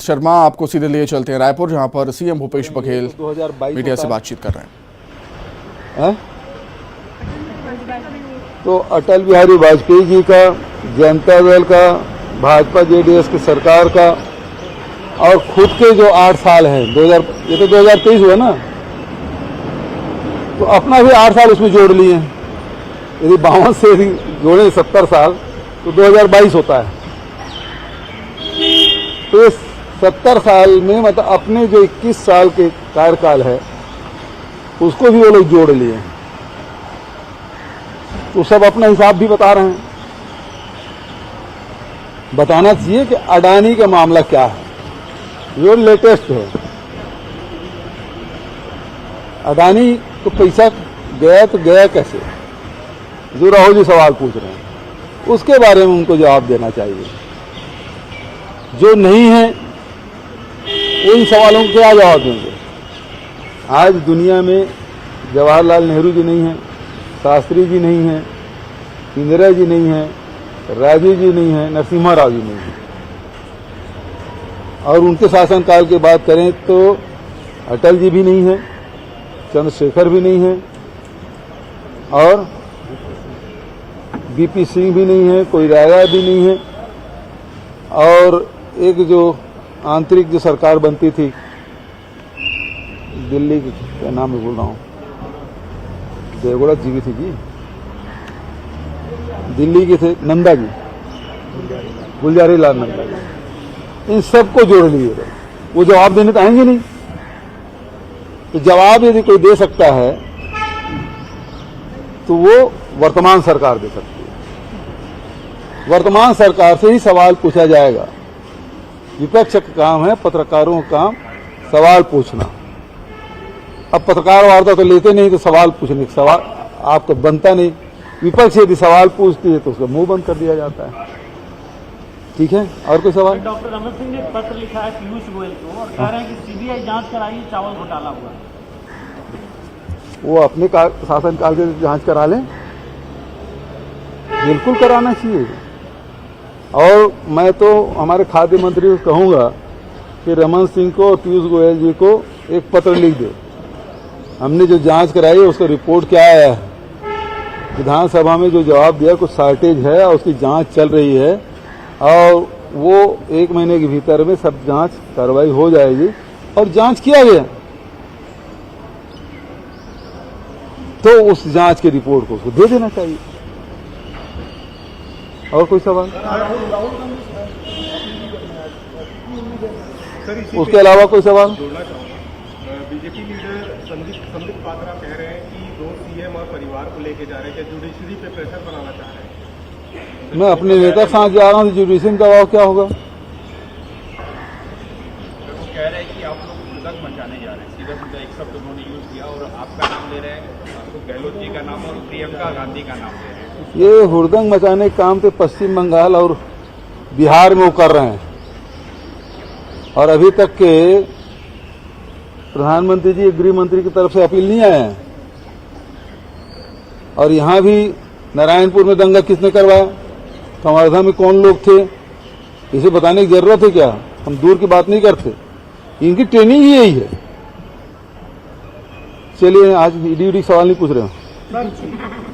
शर्मा, आपको सीधे लिए चलते हैं रायपुर, जहां पर सीएम भूपेश बघेल 2022 मीडिया से बातचीत कर रहे हैं। तो अटल बिहारी वाजपेयी जी का, जनता दल का, भाजपा जेडीएस की सरकार का और खुद के जो 8 साल हैं, ये तो 2023 हुआ ना, तो अपना भी 8 साल उसमें जोड़ लिए हैं। यदि 52 से यदि जोड़े 70 साल तो 2022 होता है। तो इस 70 साल में मतलब अपने जो 21 साल के कार्यकाल है उसको भी वो लोग जोड़ लिए हैं। तो सब अपना हिसाब भी बता रहे हैं। बताना चाहिए कि अडानी का मामला क्या है, जो लेटेस्ट है। अडानी को पैसा गया तो गया कैसे, जो राहुल जी सवाल पूछ रहे हैं उसके बारे में उनको जवाब देना चाहिए। जो नहीं है उन सवालों को क्या जवाब देंगे। आज दुनिया में जवाहरलाल नेहरू जी नहीं हैं, शास्त्री जी नहीं हैं, इंदिरा जी नहीं हैं, राजीव जी नहीं हैं, नरसिम्हा राव जी नहीं हैं। और उनके शासनकाल की बात करें तो अटल जी भी नहीं हैं, चंद्रशेखर भी नहीं हैं, और बीपी सिंह भी नहीं है, कोई राजा भी नहीं है। और एक जो आंतरिक जो सरकार बनती थी दिल्ली की, क्या नाम मैं बोल रहा हूँ, देवगौड़ा जी भी थी जी, दिल्ली के थे नंदा जी, गुलजारी लाल नंदा जी, इन सबको जोड़ लिए। वो जवाब देने तो आएंगे नहीं। तो जवाब यदि कोई दे सकता है तो वो वर्तमान सरकार दे सकती है। वर्तमान सरकार से ही सवाल पूछा जाएगा। विपक्ष का काम है, पत्रकारों का काम सवाल पूछना। अब पत्रकार वार्ता तो लेते नहीं, तो सवाल पूछने का सवाल आपको बनता नहीं। विपक्ष यदि सवाल पूछती है तो उसका मुंह बंद कर दिया जाता है। ठीक है, और कोई सवाल? डॉक्टर रमन सिंह ने पत्र लिखा है पीयूष गोयल को और कह रहे हैं कि सीबीआई जांच कराइए, चावल घोटाला हुआ। वो अपने शासनकाल के जांच करा लें, बिल्कुल कराना चाहिए। और मैं तो हमारे खाद्य मंत्री को कहूंगा कि रमन सिंह को और पीयूष गोयल जी को एक पत्र लिख दे। हमने जो जांच कराई है उसका रिपोर्ट क्या आया है, विधानसभा में जो जवाब दिया कुछ शॉर्टेज है और उसकी जांच चल रही है, और वो 1 महीने के भीतर में सब जांच कार्रवाई हो जाएगी। और जांच किया गया तो उस जांच की रिपोर्ट को उसको दे देना चाहिए। और कोई सवाल? उसके अलावा कोई सवाल? बीजेपी लीडर संदीप पात्रा कह रहे हैं कि 2 सीएम और परिवार को लेके जा रहे हैं, क्या जुडिशरी पे प्रेशर बनाना चाह रहे हैं? मैं अपने नेता के साथ जा रहा हूँ, जुडिशरी का दबाव क्या होगा? वो कह रहे हैं कि आप लोग हुड़दंग मचाने जा रहे हैं, सीधा सीधा एक शब्द उन्होंने यूज किया और आपका नाम ले रहे हैं, तो गहलोत जी का नाम और प्रियंका गांधी का नाम ले रहे हैं। ये हुड़दंग मचाने का काम तो पश्चिम बंगाल और बिहार में वो कर रहे हैं, और अभी तक के प्रधानमंत्री जी गृह मंत्री की तरफ से अपील नहीं आया है। और यहां भी नारायणपुर में दंगा किसने करवाया, कवर्धा में कौन लोग थे, इसे बताने की जरूरत है क्या? हम दूर की बात नहीं करते, इनकी ट्रेनिंग ही यही है। चलिए, आज ईडी सवाल नहीं पूछ रहे हो।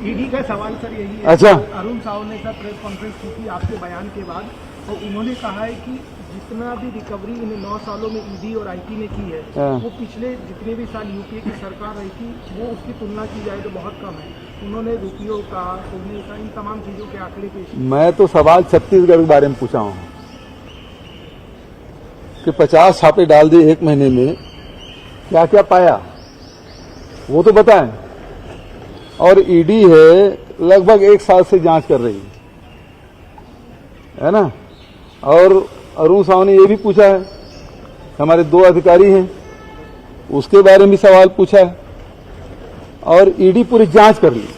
ईडी का सवाल सर यही है। अच्छा, अरुण साव ने सर प्रेस कॉन्फ्रेंस की थी आपके बयान के बाद, और उन्होंने कहा है कि जितना भी रिकवरी इन 9 सालों में ईडी और आईटी ने की है, वो पिछले जितने भी साल यूपीए की सरकार रही थी वो उसकी तुलना की जाए तो बहुत कम है। उन्होंने रुपयों का, सोने का, इन तमाम चीजों के आंकड़े पेश किए। मैं तो सवाल छत्तीसगढ़ के बारे में पूछा हूं कि 50 छापे डाल दिए 1 महीने में, क्या क्या पाया वो तो बताएं। और ईडी है लगभग 1 साल से जांच कर रही है ना। और अरुण साव ने ये भी पूछा है, हमारे 2 अधिकारी हैं उसके बारे में भी सवाल पूछा है, और ईडी पूरी जांच कर ली।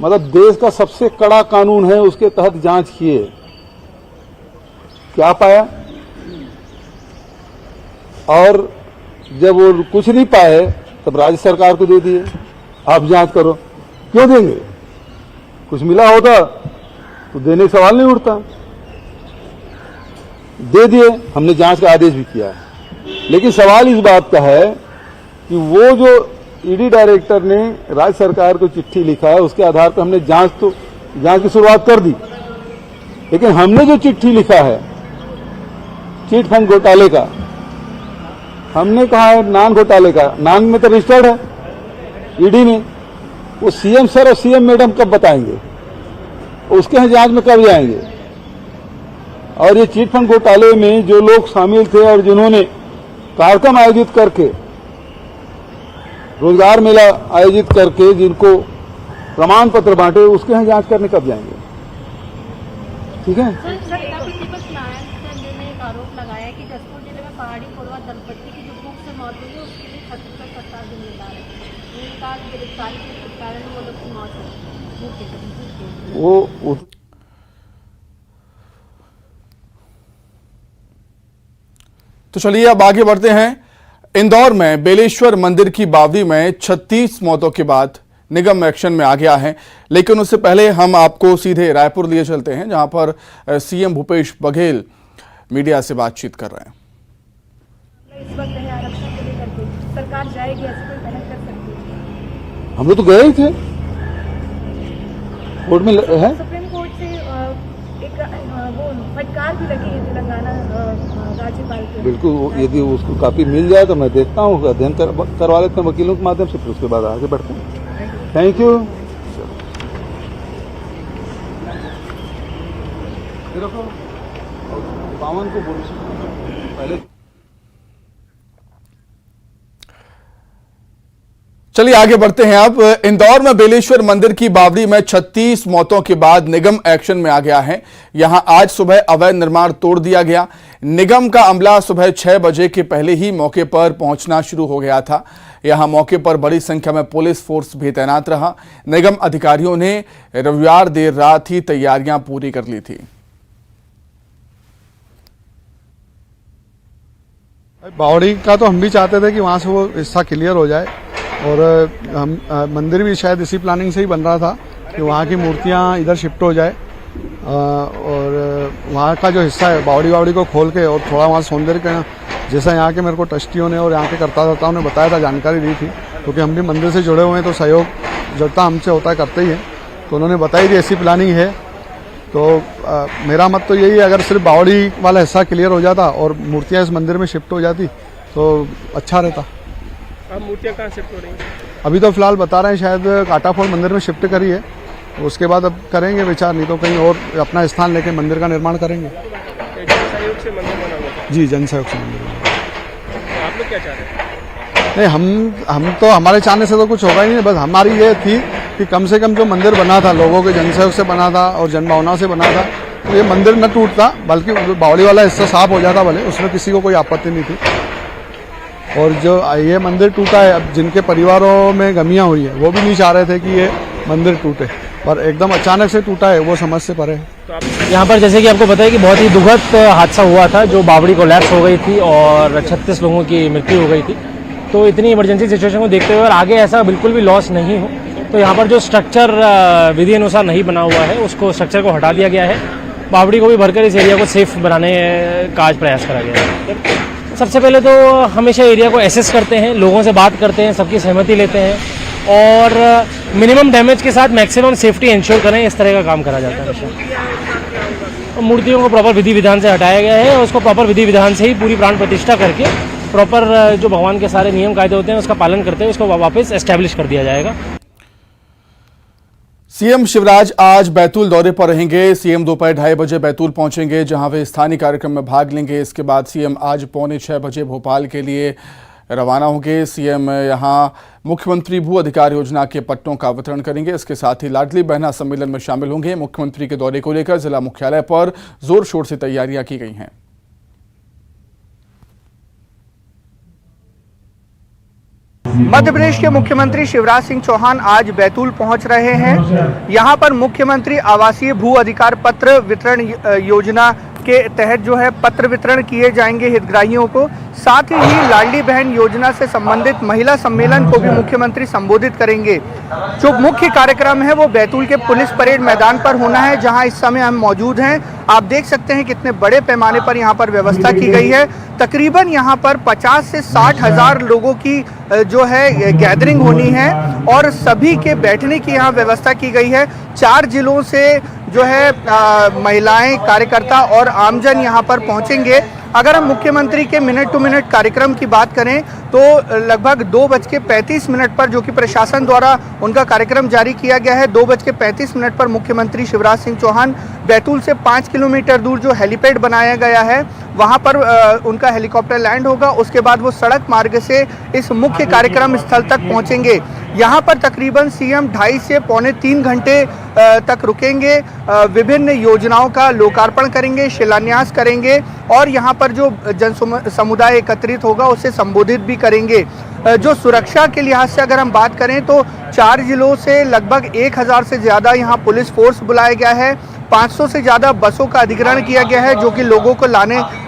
मतलब देश का सबसे कड़ा कानून है, उसके तहत जांच किए, क्या पाया। और जब वो कुछ नहीं पाए तब राज्य सरकार को दे दिए, आप जांच करो। क्यों देंगे? कुछ मिला होता तो देने का सवाल नहीं उठता। दे दिए, हमने जांच का आदेश भी किया है। लेकिन सवाल इस बात का है कि वो जो ईडी डायरेक्टर ने राज्य सरकार को चिट्ठी लिखा है, उसके आधार पर हमने जांच की शुरुआत कर दी। लेकिन हमने जो चिट्ठी लिखा है चिट फंड घोटाले का, हमने कहा है नान घोटाले का, नान में तो रजिस्टर्ड है ईडी में, वो सीएम सर और सीएम मैडम कब बताएंगे, उसके यहाँ जांच में कब जाएंगे। और ये चिट फंड घोटाले में जो लोग शामिल थे और जिन्होंने कार्यक्रम आयोजित करके, रोजगार मेला आयोजित करके जिनको प्रमाण पत्र बांटे, उसके यहाँ जांच करने कब जाएंगे। ठीक है। सर, ने एक आरोप लगाया कि जसपुर जिले में पहाड़ी कोरवा दंपत्ति की जो भूख से मौत हुई है उसके लिए 70 दिन मिला है। उन्होंने कहा कि गिरफ्तारी के कारण वो लोग की मौत हुई। वो तो चलिए अब आगे बढ़ते हैं। इंदौर में बेलेश्वर मंदिर की बावड़ी में 36 मौतों के बाद निगम एक्शन में आ गया है। लेकिन उससे पहले हम आपको सीधे रायपुर लिए चलते हैं, जहां पर सीएम भूपेश बघेल मीडिया से बातचीत कर रहे हैं। इस वक्त है आरक्षण को लेकर के सरकार जाएगी, ऐसे कोई पहल कर सकती है? हम लोग तो गए ही थे, कोर्ट में है, सुप्रीम कोर्ट से एक वो फटकार भी लगी है तेलंगाना राज्यपाल के। बिल्कुल, यदि उसको कापी मिल जाए तो मैं देखता हूँ, अध्ययन करवा लेते हैं वकीलों के माध्यम से, फिर उसके बाद आगे बढ़ते हैं। Thank you. पावन को पहले चलिए आगे बढ़ते हैं। अब इंदौर में बेलेश्वर मंदिर की बावड़ी में 36 मौतों के बाद निगम एक्शन में आ गया है। यहां आज सुबह अवैध निर्माण तोड़ दिया गया। निगम का अमला सुबह 6 बजे के पहले ही मौके पर पहुंचना शुरू हो गया था। यहां मौके पर बड़ी संख्या में पुलिस फोर्स भी तैनात रहा। निगम अधिकारियों ने रविवार देर रात ही तैयारियां पूरी कर ली थी। बावड़ी का तो हम भी चाहते थे कि वहां से वो हिस्सा क्लियर हो जाए, और हम मंदिर भी शायद इसी प्लानिंग से ही बन रहा था कि वहाँ की मूर्तियाँ इधर शिफ्ट हो जाए, और वहाँ का जो हिस्सा है बावड़ी को खोल के और थोड़ा वहाँ सौंदर्य का, जैसा यहाँ के मेरे को ट्रस्टियों ने और यहाँ के कर्ता-धर्ताओं ने बताया था, जानकारी दी थी, क्योंकि हम भी मंदिर से जुड़े हुए हैं तो सहयोग जड़ता हमसे होता है, करते ही है, तो उन्होंने बताई थी ऐसी प्लानिंग है। तो मेरा मत तो यही है, अगर सिर्फ बावड़ी वाला हिस्सा क्लियर हो जाता और मूर्तियाँ इस मंदिर में शिफ्ट हो जाती तो अच्छा रहता। अब मूर्तियाँ कहाँ शिफ्ट हो रही हैं? अभी तो फिलहाल बता रहे हैं शायद काटाफोड़ मंदिर में शिफ्ट करी है, उसके बाद अब करेंगे विचार, नहीं तो कहीं और अपना स्थान लेके मंदिर का निर्माण करेंगे। जन सहयोग से मंदिर बना हुआ था? जी, जन सहयोग से मंदिर बना। तो आप लोग क्या चाह रहे हैं? नहीं, हम तो हमारे चाहने से तो कुछ होगा ही नहीं, बस हमारी ये थी कि कम से कम जो मंदिर बना था लोगों के जन सहयोग से बना था और जनभावना से बना था, तो ये मंदिर न टूटता, बल्कि बावड़ी वाला हिस्सा साफ हो जाता, भले उसमें किसी को कोई आपत्ति नहीं थी। और जो ये मंदिर टूटा है, अब जिनके परिवारों में गमियां हुई है वो भी नहीं चाह रहे थे कि ये मंदिर टूटे, पर एकदम अचानक से टूटा है, वो समझ से परे है। यहाँ पर जैसे कि आपको पता है कि बहुत ही दुखद हादसा हुआ था, जो बावड़ी कोलैप्स हो गई थी और 36 लोगों की मृत्यु हो गई थी। तो इतनी इमरजेंसी सिचुएशन को देखते हुए और आगे ऐसा बिल्कुल भी लॉस नहीं हो, तो यहाँ पर जो स्ट्रक्चर विधि अनुसार नहीं बना हुआ है उसको स्ट्रक्चर को हटा दिया गया है। बावड़ी को भी भरकर इस एरिया को सेफ बनाने का आज प्रयास करा गया है। सबसे पहले तो हमेशा एरिया को एसेस करते हैं, लोगों से बात करते हैं, सबकी सहमति लेते हैं और मिनिमम डैमेज के साथ मैक्सिमम सेफ्टी इंश्योर करें, इस तरह का काम करा जाता है। मूर्तियों को प्रॉपर विधि विधान से हटाया गया है और उसको प्रॉपर विधि विधान से ही पूरी प्राण प्रतिष्ठा करके प्रॉपर जो भगवान के सारे नियम कायदे होते हैं उसका पालन करते हुए उसको वापस एस्टैब्लिश कर दिया जाएगा। सीएम शिवराज आज बैतूल दौरे पर रहेंगे। सीएम दोपहर 2:30 बजे बैतूल पहुंचेंगे, जहां वे स्थानीय कार्यक्रम में भाग लेंगे। इसके बाद सीएम आज 5:45 बजे भोपाल के लिए रवाना होंगे। सीएम यहां मुख्यमंत्री भू अधिकार योजना के पट्टों का वितरण करेंगे। इसके साथ ही लाडली बहना सम्मेलन में शामिल होंगे। मुख्यमंत्री के दौरे को लेकर जिला मुख्यालय पर जोर शोर से तैयारियां की गई हैं। मध्य प्रदेश के मुख्यमंत्री शिवराज सिंह चौहान आज बैतूल पहुंच रहे हैं। यहां पर मुख्यमंत्री आवासीय भू अधिकार पत्र वितरण योजना के तहत जो है पत्र वितरण किए जाएंगे हितग्राहियों को। साथ ही लाडली बहन योजना से संबंधित महिला सम्मेलन को भी मुख्यमंत्री संबोधित करेंगे। जो मुख्य कार्यक्रम है वो बैतूल के पुलिस परेड मैदान पर होना है, जहां इस समय हम मौजूद हैं। आप देख सकते हैं कितने बड़े पैमाने पर यहाँ पर व्यवस्था की गई है। तकरीबन यहाँ पर 50 से 60 हज़ार लोगों की जो है गैदरिंग होनी है और सभी के बैठने की यहाँ व्यवस्था की गई है। 4 जिलों से जो है महिलाएं, कार्यकर्ता और आमजन यहाँ पर पहुँचेंगे। अगर हम मुख्यमंत्री के मिनट टू मिनट कार्यक्रम की बात करें तो लगभग 2:35 पर, जो कि प्रशासन द्वारा उनका कार्यक्रम जारी किया गया है, 2:35 पर मुख्यमंत्री शिवराज सिंह चौहान बैतूल से 5 किलोमीटर दूर जो हेलीपैड बनाया गया है वहां पर उनका हेलीकॉप्टर लैंड होगा। उसके बाद वो सड़क मार्ग से इस मुख्य कार्यक्रम स्थल तक पहुंचेंगे। यहाँ पर तकरीबन सीएम 2.5 से पौने 3 घंटे तक रुकेंगे, विभिन्न योजनाओं का लोकार्पण करेंगे, शिलान्यास करेंगे और यहाँ पर जो जन समुदाय एकत्रित होगा उसे संबोधित भी करेंगे। जो सुरक्षा के लिहाज से अगर हम बात करें तो 4 जिलों से लगभग 1000 से ज़्यादा यहाँ पुलिस फोर्स बुलाया गया है। 500 से ज़्यादा बसों का अधिग्रहण किया गया है, जो कि लोगों को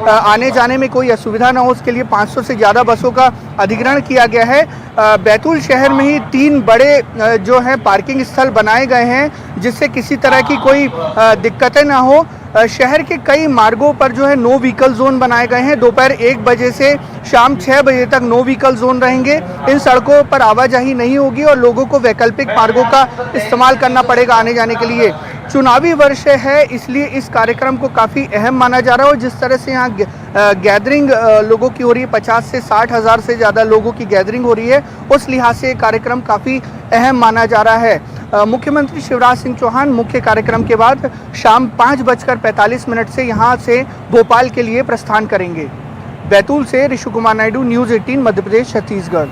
आने जाने में कोई असुविधा ना हो उसके लिए 500 से ज़्यादा बसों का अधिग्रहण किया गया है। बैतूल शहर में ही 3 बड़े जो हैं पार्किंग स्थल बनाए गए हैं, जिससे किसी तरह की कोई दिक्कतें ना हो। शहर के कई मार्गों पर जो है नो व्हीकल जोन बनाए गए हैं। दोपहर 1 बजे से शाम 6 बजे तक नो व्हीकल जोन रहेंगे। इन सड़कों पर आवाजाही नहीं होगी और लोगों को वैकल्पिक मार्गों का इस्तेमाल करना पड़ेगा आने जाने के लिए। चुनावी वर्ष है, इसलिए इस कार्यक्रम को काफ़ी अहम माना जा रहा है और जिस तरह से यहाँ गैदरिंग लोगों की हो रही है, 50 से 60 हज़ार से ज़्यादा लोगों की गैदरिंग हो रही है, उस लिहाज से कार्यक्रम काफ़ी अहम माना जा रहा है। मुख्यमंत्री शिवराज सिंह चौहान मुख्य कार्यक्रम के बाद शाम 5:45 से यहाँ से भोपाल के लिए प्रस्थान करेंगे। बैतूल से ऋषि कुमार नायडू, न्यूज़ 18 मध्य प्रदेश छत्तीसगढ़।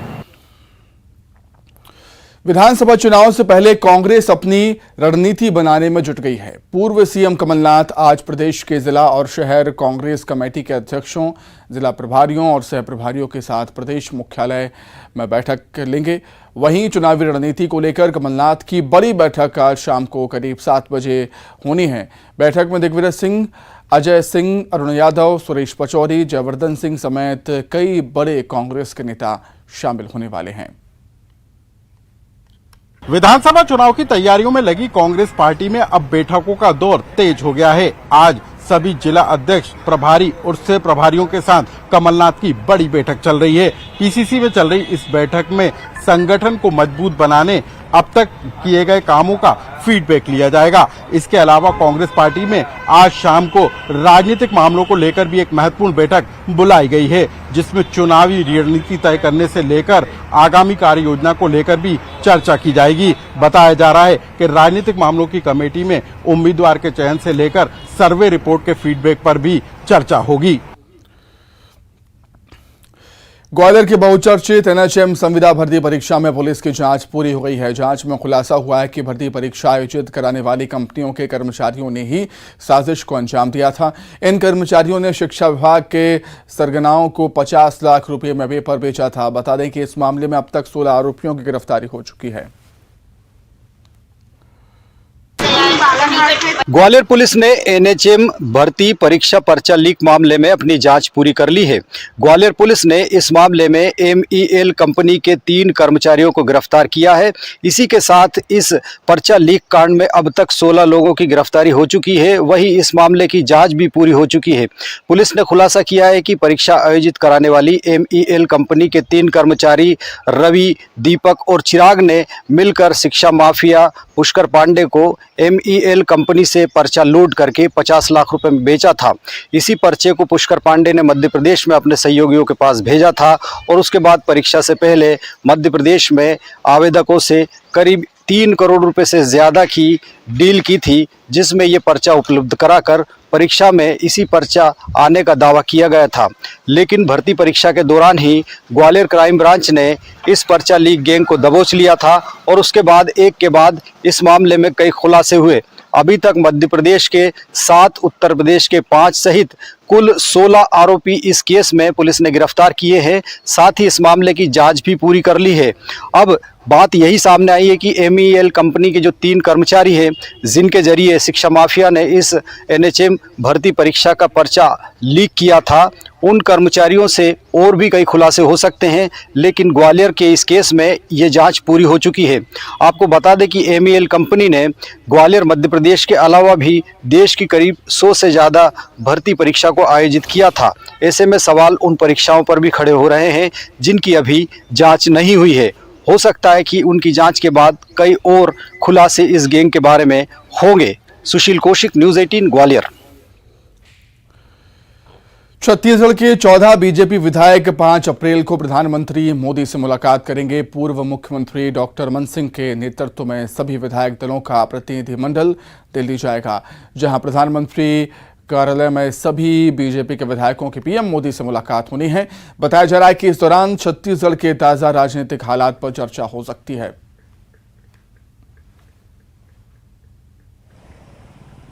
विधानसभा चुनाव से पहले कांग्रेस अपनी रणनीति बनाने में जुट गई है। पूर्व सीएम कमलनाथ आज प्रदेश के जिला और शहर कांग्रेस कमेटी के अध्यक्षों, जिला प्रभारियों और सह प्रभारियों के साथ प्रदेश मुख्यालय में बैठक लेंगे। वहीं चुनावी रणनीति को लेकर कमलनाथ की बड़ी बैठक आज शाम को करीब 7 बजे होनी है। बैठक में दिग्विजय सिंह, अजय सिंह, अरुण यादव, सुरेश पचौरी, जयवर्धन सिंह समेत कई बड़े कांग्रेस के नेता शामिल होने वाले हैं। विधानसभा चुनाव की तैयारियों में लगी कांग्रेस पार्टी में अब बैठकों का दौर तेज हो गया है। आज सभी जिला अध्यक्ष, प्रभारी और सह प्रभारियों के साथ कमलनाथ की बड़ी बैठक चल रही है। पीसीसी में चल रही इस बैठक में संगठन को मजबूत बनाने, अब तक किए गए कामों का फीडबैक लिया जाएगा। इसके अलावा कांग्रेस पार्टी में आज शाम को राजनीतिक मामलों को लेकर भी एक महत्वपूर्ण बैठक बुलाई गई है, जिसमें चुनावी रणनीति तय करने से लेकर आगामी कार्य योजना को लेकर भी चर्चा की जाएगी। बताया जा रहा है कि राजनीतिक मामलों की कमेटी में उम्मीदवार के चयन से लेकर सर्वे रिपोर्ट के फीडबैक पर भी चर्चा होगी। ग्वालियर के बहुचर्चित एनएचएम संविदा भर्ती परीक्षा में पुलिस की जांच पूरी हो गई है। जांच में खुलासा हुआ है कि भर्ती परीक्षा आयोजित कराने वाली कंपनियों के कर्मचारियों ने ही साजिश को अंजाम दिया था। इन कर्मचारियों ने शिक्षा विभाग के सरगनाओं को 50 लाख रुपए में पेपर बेचा था। बता दें कि इस मामले में अब तक 16 आरोपियों की गिरफ्तारी हो चुकी है। ग्वालियर पुलिस ने एनएचएम भर्ती परीक्षा पर्चा लीक मामले में अपनी जांच पूरी कर ली है। ग्वालियर पुलिस ने इस मामले में एमईएल कंपनी के 3 कर्मचारियों को गिरफ्तार किया है। इसी के साथ इस पर्चा लीक कांड में अब तक 16 लोगों की गिरफ्तारी हो चुकी है। वहीं इस मामले की जांच भी पूरी हो चुकी है। पुलिस ने खुलासा किया है कि परीक्षा आयोजित कराने वाली एमईएल कंपनी के 3 कर्मचारी रवि, दीपक और चिराग ने मिलकर शिक्षा माफिया पुष्कर पांडे को एमईएल कंपनी से पर्चा लूट करके 50 लाख रुपए में बेचा था। इसी पर्चे को पुष्कर पांडे ने मध्य प्रदेश में अपने सहयोगियों के पास भेजा था और उसके बाद परीक्षा से पहले मध्य प्रदेश में आवेदकों से करीब 3 करोड़ रुपए से ज्यादा की डील की थी, जिसमें ये पर्चा उपलब्ध कराकर परीक्षा में इसी पर्चा आने का दावा किया गया था। लेकिन भर्ती परीक्षा के दौरान ही ग्वालियर क्राइम ब्रांच ने इस पर्चा लीक गैंग को दबोच लिया था और उसके बाद एक के बाद इस मामले में कई खुलासे हुए। अभी तक मध्य प्रदेश के 7, उत्तर प्रदेश के 5 सहित कुल 16 आरोपी इस केस में पुलिस ने गिरफ्तार किए हैं। साथ ही इस मामले की जांच भी पूरी कर ली है। अब बात यही सामने आई है कि MEL कंपनी के जो 3 कर्मचारी हैं, जिनके जरिए शिक्षा माफिया ने इस NHM भर्ती परीक्षा का पर्चा लीक किया था, उन कर्मचारियों से और भी कई खुलासे हो सकते हैं। लेकिन ग्वालियर के इस केस में ये जांच पूरी हो चुकी है। आपको बता दें कि MEL कंपनी ने ग्वालियर मध्य प्रदेश के अलावा भी देश की करीब 100 से ज़्यादा भर्ती परीक्षा को आयोजित किया था। ऐसे में सवाल उन परीक्षाओं पर भी खड़े हो रहे हैं जिनकी अभी जाँच नहीं हुई है। हो सकता है कि उनकी जांच के बाद कई और खुलासे इस गैंग के बारे में होंगे। सुशील कौशिक, न्यूज़ 18 ग्वालियर। छत्तीसगढ़ के 14 बीजेपी विधायक 5 अप्रैल को प्रधानमंत्री मोदी से मुलाकात करेंगे। पूर्व मुख्यमंत्री डॉक्टर रमन सिंह के नेतृत्व में सभी विधायक दलों का प्रतिनिधिमंडल दिल्ली जाएगा, जहां प्रधानमंत्री कार्यालय में सभी बीजेपी के विधायकों की पीएम मोदी से मुलाकात होनी है। बताया जा रहा है कि इस दौरान छत्तीसगढ़ के ताजा राजनीतिक हालात पर चर्चा हो सकती है।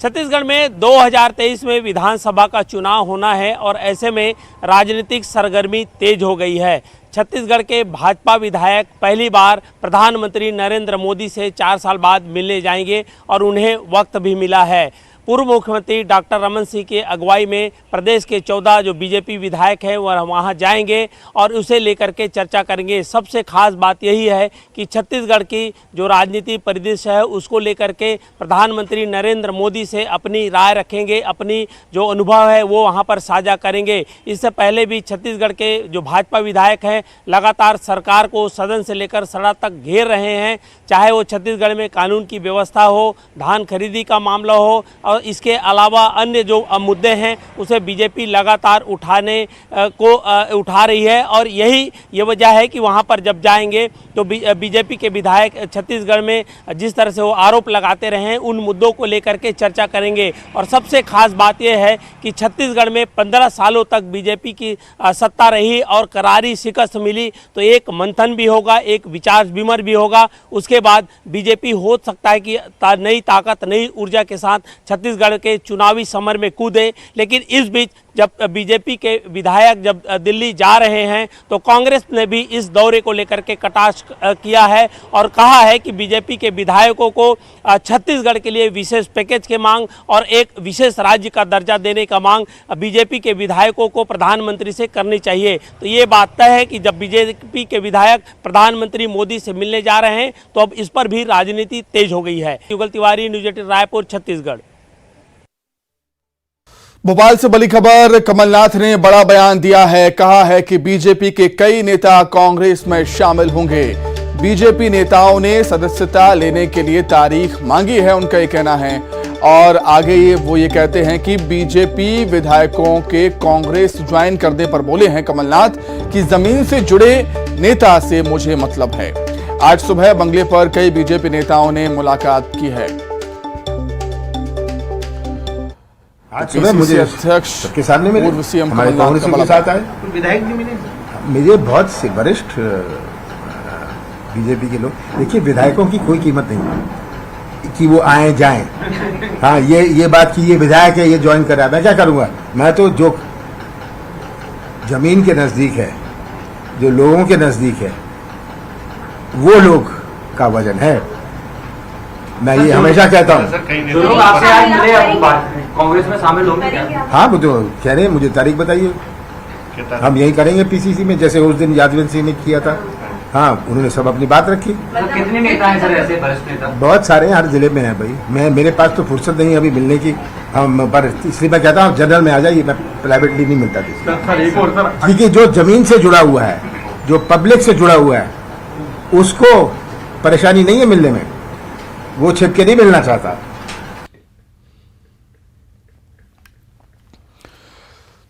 छत्तीसगढ़ में 2023 में विधानसभा का चुनाव होना है और ऐसे में राजनीतिक सरगर्मी तेज हो गई है। छत्तीसगढ़ के भाजपा विधायक पहली बार प्रधानमंत्री नरेंद्र मोदी से 4 साल बाद मिलने जाएंगे और उन्हें वक्त भी मिला है। पूर्व मुख्यमंत्री डॉक्टर रमन सिंह की अगुवाई में प्रदेश के 14 जो बीजेपी विधायक हैं वह वहां जाएंगे और उसे लेकर के चर्चा करेंगे। सबसे खास बात यही है कि छत्तीसगढ़ की जो राजनीति परिदृश्य है उसको लेकर के प्रधानमंत्री नरेंद्र मोदी से अपनी राय रखेंगे, अपनी जो अनुभव है वो वहां पर साझा करेंगे। इससे पहले भी छत्तीसगढ़ के जो भाजपा विधायक हैं लगातार सरकार को सदन से लेकर सड़क तक घेर रहे हैं, चाहे वो छत्तीसगढ़ में कानून की व्यवस्था हो, धान खरीदी का मामला हो और इसके अलावा अन्य जो मुद्दे हैं उसे बीजेपी लगातार उठा रही है। और यही ये वजह है कि वहां पर जब जाएंगे तो बीजेपी के विधायक छत्तीसगढ़ में जिस तरह से वो आरोप लगाते रहे हैं उन मुद्दों को लेकर के चर्चा करेंगे। और सबसे खास बात यह है कि छत्तीसगढ़ में 15 सालों तक बीजेपी की सत्ता रही और करारी शिकस्त मिली, तो एक मंथन भी होगा, एक विचार विमर्श भी होगा। उसके बाद बीजेपी हो सकता है कि नई ताकत, नई ऊर्जा के साथ छत्तीसगढ़ के चुनावी समर में कूदे। लेकिन इस बीच जब बीजेपी के विधायक जब दिल्ली जा रहे हैं तो कांग्रेस ने भी इस दौरे को लेकर के कटाक्ष किया है और कहा है कि बीजेपी के विधायकों को छत्तीसगढ़ के लिए विशेष पैकेज की मांग और एक विशेष राज्य का दर्जा देने का मांग बीजेपी के विधायकों को प्रधानमंत्री से करनी चाहिए। तो ये बात तय है कि जब बीजेपी के विधायक प्रधानमंत्री मोदी से मिलने जा रहे हैं तो अब इस पर भी राजनीति तेज हो गई है। युगल तिवारी, न्यूज़ 18 रायपुर, छत्तीसगढ़। भोपाल से बड़ी खबर, कमलनाथ ने बड़ा बयान दिया है। कहा है कि बीजेपी के कई नेता कांग्रेस में शामिल होंगे। बीजेपी नेताओं ने सदस्यता लेने के लिए तारीख मांगी है, उनका ये कहना है। और आगे वो ये कहते हैं कि बीजेपी विधायकों के कांग्रेस ज्वाइन करने पर बोले हैं कमलनाथ कि जमीन से जुड़े नेता से मुझे मतलब है। आज सुबह बंगले पर कई बीजेपी नेताओं ने मुलाकात की है। आज सुबह मुझे अध्यक्ष के सामने मिले, पूर्व सीएम हमारे कांग्रेस के साथ आए, विधायक भी मिले मुझे बहुत से वरिष्ठ बीजेपी के लोग। देखिए, विधायकों की कोई कीमत नहीं कि वो आए जाएं। हाँ, ये बात कि ये विधायक है, ये ज्वाइन कर रहा है, मैं क्या करूंगा? मैं तो जो जमीन के नजदीक है, जो लोगों के नजदीक है, वो लोग का वजन है। मैं ये हमेशा कहता हूँ। लोग आपसे आज मिले, कांग्रेस में शामिल होंगे क्या? हाँ, वो तो कह रहे हैं, मुझे तारीख बताइए, हम यही करेंगे पीसीसी में, जैसे उस दिन यादवंत सिंह ने किया था। हाँ, उन्होंने सब अपनी बात रखी। कितने नेता हैं सर ऐसे वरिष्ठ नेता? बहुत सारे हैं, हर जिले में हैं भाई। मेरे पास तो फुर्सत नहीं है अभी मिलने की, पर इसलिए मैं कहता हूँ जनरल में आ जाइए, मैं प्राइवेटली नहीं मिलता किसी। क्योंकि जो जमीन से जुड़ा हुआ है, जो पब्लिक से जुड़ा हुआ है, उसको परेशानी नहीं है मिलने में, वो छिप के नहीं मिलना चाहता।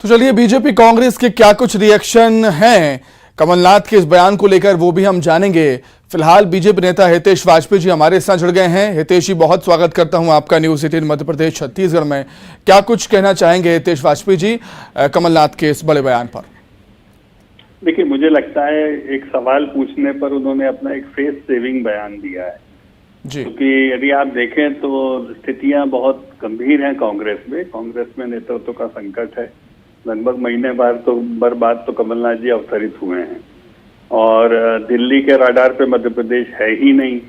तो चलिए, बीजेपी कांग्रेस के क्या कुछ रिएक्शन हैं कमलनाथ के इस बयान को लेकर, वो भी हम जानेंगे। फिलहाल बीजेपी नेता हितेश वाजपेयी जी हमारे साथ जुड़ गए हैं। हितेश जी, बहुत स्वागत करता हूं आपका न्यूज़ 18 मध्य प्रदेश छत्तीसगढ़ में। क्या कुछ कहना चाहेंगे हितेश वाजपेयी जी कमलनाथ के इस बड़े बयान पर? देखिए, मुझे लगता है एक सवाल पूछने पर उन्होंने अपना एक फेस सेविंग बयान दिया है जी। क्योंकि यदि आप देखें तो स्थितियां बहुत गंभीर हैं कांग्रेस में नेतृत्व का संकट है। लगभग महीने बाद तो कमलनाथ जी अवतरित हुए हैं और दिल्ली के राडार पे मध्य प्रदेश है ही नहीं।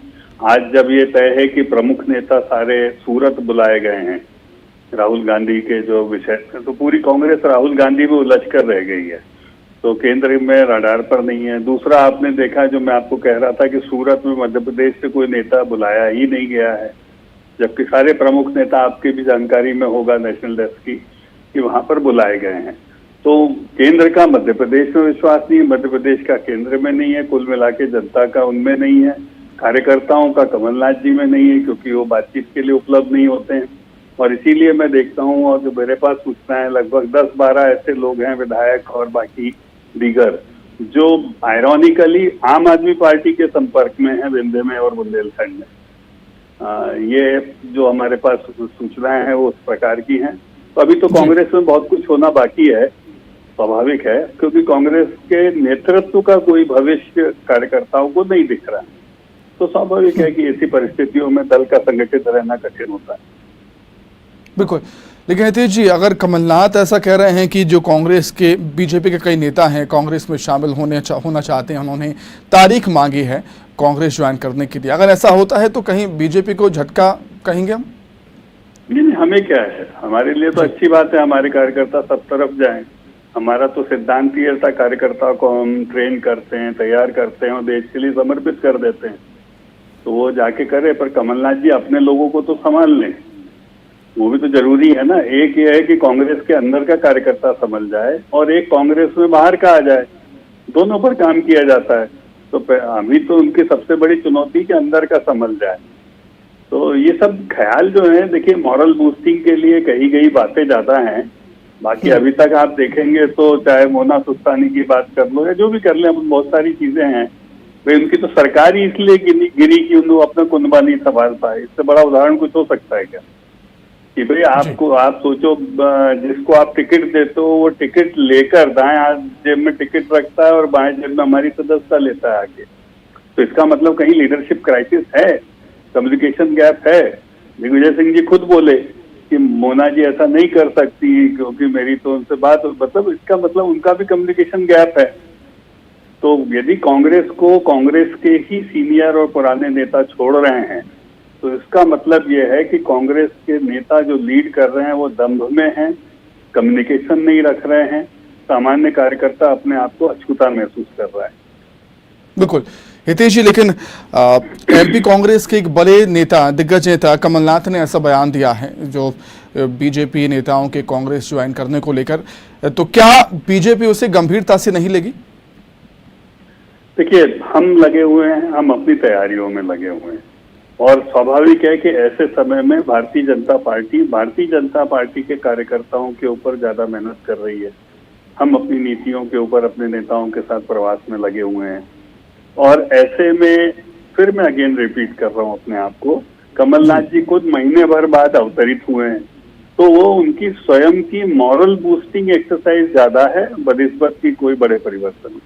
आज जब ये तय है कि प्रमुख नेता सारे सूरत बुलाए गए हैं राहुल गांधी के जो विषय, तो पूरी कांग्रेस राहुल गांधी में उलझ कर रह गई है, तो केंद्र में राडार पर नहीं है। दूसरा आपने देखा, जो मैं आपको कह रहा था कि सूरत में मध्य प्रदेश से कोई नेता बुलाया ही नहीं गया है, जबकि सारे प्रमुख नेता आपके भी जानकारी में होगा नेशनल डेस्क की कि वहां पर बुलाए गए हैं। तो केंद्र का मध्य प्रदेश में विश्वास नहीं है, मध्य प्रदेश का केंद्र में नहीं है, कुल मिला के जनता का उनमें नहीं है, कार्यकर्ताओं का कमलनाथ जी में नहीं है, क्योंकि वो बातचीत के लिए उपलब्ध नहीं होते हैं। और इसीलिए मैं देखता हूँ, और जो मेरे पास सूचना है, लगभग 10-12 ऐसे लोग हैं विधायक और बाकी दीगर, जो आयरॉनिकली आम आदमी पार्टी के संपर्क में है विंध्य में और बुंदेलखंड में। ये जो हमारे पास सूचनाएं हैं वो उस प्रकार की हैं। तो अभी तो कांग्रेस में बहुत कुछ होना बाकी है, स्वाभाविक है, क्योंकि कांग्रेस के नेतृत्व का कोई भविष्य कार्यकर्ताओं को नहीं दिख रहा है। तो स्वाभाविक है कि ऐसी परिस्थितियों में दल का संगठित रहना कठिन होता है। बिल्कुल, लेकिन हितेश जी, अगर कमलनाथ ऐसा कह रहे हैं कि जो कांग्रेस के, बीजेपी के कई नेता हैं कांग्रेस में शामिल होना चाहते हैं, उन्होंने तारीख मांगी है कांग्रेस ज्वाइन करने के लिए, अगर ऐसा होता है तो कहीं बीजेपी को झटका कहेंगे हम? नहीं, हमें क्या है, हमारे लिए तो अच्छी बात है, हमारे कार्यकर्ता सब तरफ जाएं। हमारा तो सिद्धांत ही ऐसा, कार्यकर्ताओं को हम ट्रेन करते हैं, तैयार करते हैं और देश के लिए समर्पित कर देते हैं, तो वो जाके करे। पर कमलनाथ जी अपने लोगों को तो संभाल लें, वो भी तो जरूरी है ना। एक ये है कि कांग्रेस के अंदर का कार्यकर्ता संभल जाए और एक कांग्रेस में बाहर का आ जाए, दोनों पर काम किया जाता है। तो अभी तो उनकी सबसे बड़ी चुनौती के अंदर का संभल जाए। तो ये सब ख्याल जो है, देखिए, मॉरल बूस्टिंग के लिए कही गई बातें ज्यादा हैं। बाकी अभी तक आप देखेंगे तो चाहे मोना सुस्तानी की बात कर लो या जो भी कर ले, बहुत सारी चीजें हैं भाई, उनकी तो सरकार ही इसलिए गिरी कि उनको अपना कुनबा नहीं संभाल पाए। इससे बड़ा उदाहरण कुछ हो सकता है क्या? कि भाई आपको, आप सोचो, जिसको आप टिकट देते हो वो टिकट लेकर दाएं हाथ जेब में टिकट रखता है और बाएं जेब में हमारी सदस्यता लेता है आगे। तो इसका मतलब कहीं लीडरशिप क्राइसिस है, कम्युनिकेशन गैप है। दिग्विजय सिंह जी खुद बोले कि मोना जी ऐसा नहीं कर सकती क्योंकि मेरी तो उनसे बात, मतलब इसका मतलब उनका भी कम्युनिकेशन गैप है। तो यदि कांग्रेस को कांग्रेस के ही सीनियर और पुराने नेता छोड़ रहे हैं, तो इसका मतलब ये है कि कांग्रेस के नेता जो लीड कर रहे हैं वो दंभ में हैं, कम्युनिकेशन नहीं रख रहे हैं, सामान्य कार्यकर्ता अपने आप को अछूता महसूस कर रहा है। बिल्कुल हितेश जी, लेकिन एमपी कांग्रेस के एक बड़े नेता, दिग्गज नेता कमलनाथ ने ऐसा बयान दिया है जो बीजेपी नेताओं के कांग्रेस ज्वाइन करने को लेकर, तो क्या बीजेपी उसे गंभीरता से नहीं लेगी? देखिए, हम लगे हुए हैं, हम अपनी तैयारियों में लगे हुए हैं और स्वाभाविक है कि ऐसे समय में भारतीय जनता पार्टी के कार्यकर्ताओं के ऊपर ज्यादा मेहनत कर रही है। हम अपनी नीतियों के ऊपर अपने नेताओं के साथ प्रवास में लगे हुए हैं और ऐसे में फिर मैं अगेन रिपीट कर रहा हूं अपने आप को, कमलनाथ जी खुद महीने भर बाद अवतरित हुए हैं, तो वो उनकी स्वयं की मॉरल बूस्टिंग एक्सरसाइज ज्यादा है, बनिस्बत की कोई बड़े परिवर्तन।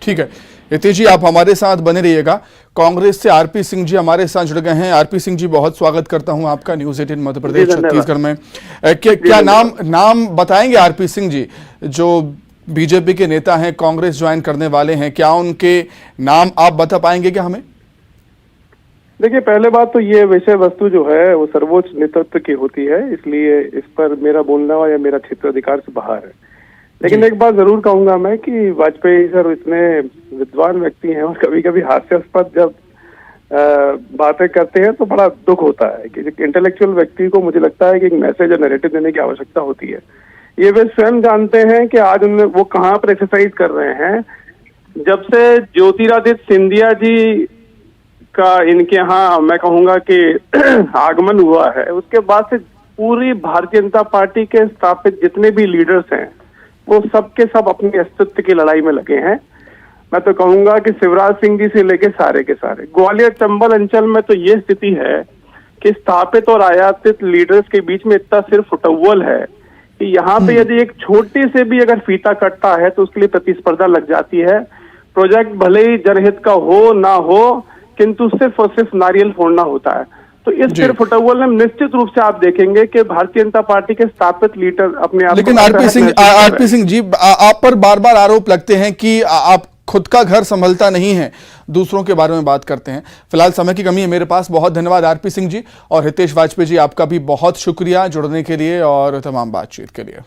ठीक है हितेश जी, आप हमारे साथ बने रहिएगा। कांग्रेस से आरपी सिंह जी हमारे साथ जुड़ गए हैं। आरपी सिंह जी, बहुत स्वागत करता हूं आपका न्यूज़ 18 मध्य प्रदेश छत्तीसगढ़ में। क्या नाम बताएंगे आरपी सिंह जी, जो बीजेपी के नेता हैं, कांग्रेस ज्वाइन करने वाले हैं, क्या उनके नाम आप बता पाएंगे क्या हमें? देखिए, पहले बात तो ये विषय वस्तु जो है वो सर्वोच्च नेतृत्व की होती है, इसलिए इस पर मेरा बोलना या मेरा क्षेत्र अधिकार से बाहर है। लेकिन एक बात जरूर कहूंगा मैं कि वाजपेयी सर इतने विद्वान व्यक्ति हैं और कभी कभी हास्यास्पद जब बातें करते हैं तो बड़ा दुख होता है कि इंटेलेक्चुअल व्यक्ति को, मुझे लगता है कि एक मैसेज और नैरेटिव देने की आवश्यकता होती है। ये वे स्वयं जानते हैं कि आज उन्हें वो कहाँ पर एक्सरसाइज कर रहे हैं। जब से ज्योतिरादित्य सिंधिया जी का इनके यहाँ मैं कहूंगा कि आगमन हुआ है, उसके बाद से पूरी भारतीय जनता पार्टी के स्थापित जितने भी लीडर्स हैं वो सबके सब अपने अस्तित्व की लड़ाई में लगे हैं। मैं तो कहूंगा कि शिवराज सिंह जी से लेके सारे के सारे ग्वालियर चंबल अंचल में तो ये स्थिति है कि स्थापित और आयातित लीडर्स के बीच में इतना सिर्फ फुटअव्वल है कि यहाँ पे यदि एक छोटी से भी अगर फीता कटता है तो उसके लिए प्रतिस्पर्धा लग जाती है। प्रोजेक्ट भले ही जनहित का हो ना हो, किंतु सिर्फ और सिर्फ नारियल फोड़ना होता है। तो इस सिर्फ फुटअव्वल में निश्चित रूप से आप देखेंगे कि भारतीय जनता पार्टी के स्थापित लीडर अपने आप। लेकिन आरपी सिंह जी, आप पर बार बार आरोप लगते हैं कि आप खुद का घर संभलता नहीं है, दूसरों के बारे में बात करते हैं। फिलहाल समय की कमी है मेरे पास। बहुत धन्यवाद आरपी सिंह जी और हितेश वाजपेयी जी, आपका भी बहुत शुक्रिया जुड़ने के लिए और तमाम बातचीत के लिए।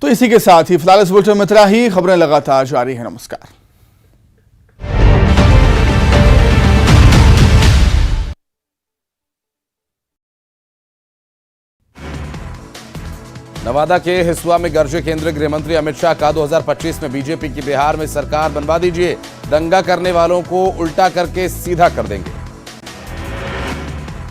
तो इसी के साथ ही फिलहाल इस बुलेटिन में इतना ही। खबरें लगातार जारी है। नमस्कार। नवादा के हिसुआ में गरजे केंद्रीय गृह मंत्री अमित शाह का 2025 में बीजेपी की बिहार में सरकार बनवा दीजिए, दंगा करने वालों को उल्टा करके सीधा कर देंगे।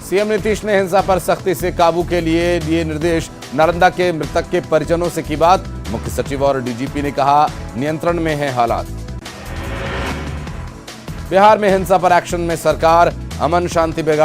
सीएम नीतीश ने हिंसा पर सख्ती से काबू के लिए दिए निर्देश, नालंदा के मृतक के परिजनों से की बात। मुख्य सचिव और डीजीपी ने कहा नियंत्रण में है हालात। बिहार में हिंसा पर एक्शन में सरकार, अमन शांति